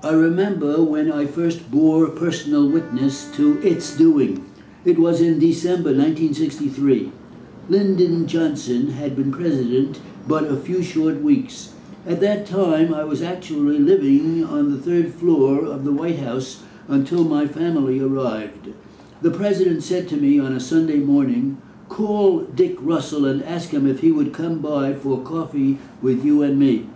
I remember when I first bore personal witness to its doing. It was in December 1963. Lyndon Johnson had been president but a few short weeks. At that time, I was actually living on the third floor of the White House until my family arrived. The president said to me on a Sunday morning, "Call Dick Russell and ask him if he would come by for coffee with you and me."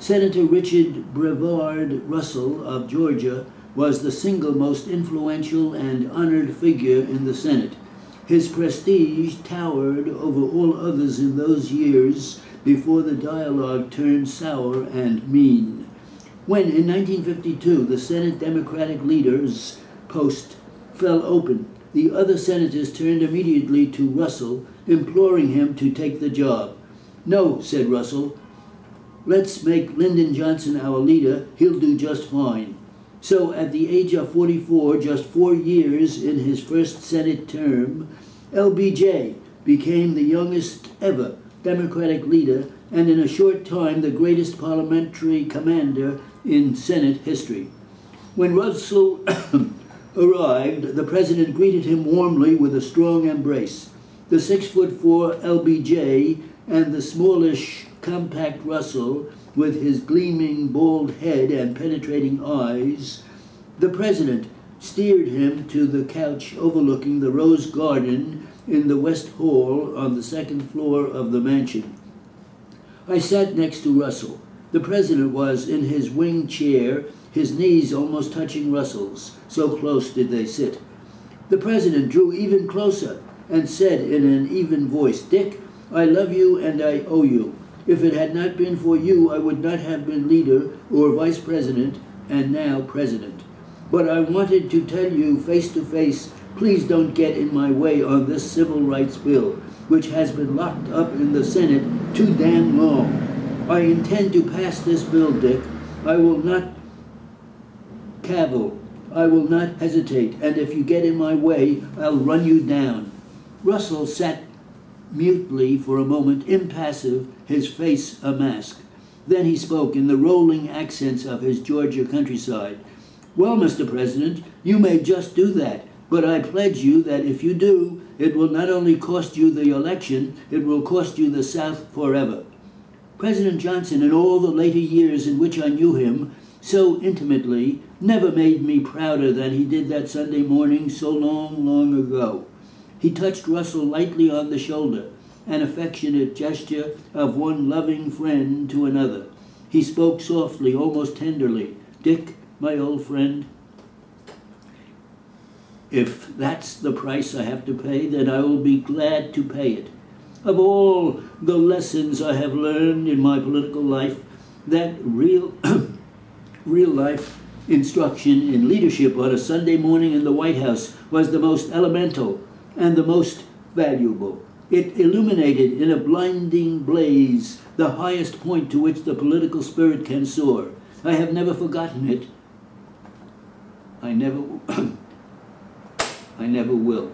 Senator Richard Brevard Russell of Georgia was the single most influential and honored figure in the Senate. His prestige towered over all others in those years before the dialogue turned sour and mean. When, in 1952, the Senate Democratic leader's post fell open, the other senators turned immediately to Russell, imploring him to take the job. "No," said Russell. "Let's make Lyndon Johnson our leader. He'll do just fine." So at the age of 44, just 4 years in his first Senate term, LBJ became the youngest ever Democratic leader and in a short time the greatest parliamentary commander in Senate history. When Russell arrived, the president greeted him warmly with a strong embrace. The 6'4" LBJ and the smallish, compact Russell, with his gleaming bald head and penetrating eyes, the president steered him to the couch overlooking the rose garden in the West Hall on the second floor of the mansion. I sat next to Russell. The president was in his wing chair, his knees almost touching Russell's, so close did they sit. The president drew even closer and said in an even voice, "Dick, I love you and I owe you. If it had not been for you, I would not have been leader or vice president and now president. But I wanted to tell you face to face, please don't get in my way on this civil rights bill, which has been locked up in the Senate too damn long. I intend to pass this bill, Dick. I will not cavil. I will not hesitate. And if you get in my way, I'll run you down." Russell sat mutely for a moment, impassive, his face a mask. Then he spoke in the rolling accents of his Georgia countryside. "Well, Mr. President, you may just do that, but I pledge you that if you do, it will not only cost you the election, it will cost you the South forever." President Johnson, in all the later years in which I knew him so intimately, never made me prouder than he did that Sunday morning so long, long ago. He touched Russell lightly on the shoulder, an affectionate gesture of one loving friend to another. He spoke softly, almost tenderly, "Dick, my old friend, if that's the price I have to pay, then I will be glad to pay it. Of all the lessons I have learned in my political life, that real life instruction in leadership on a Sunday morning in the White House was the most elemental and the most valuable. It illuminated in a blinding blaze the highest point to which the political spirit can soar. I have never forgotten it. I never will.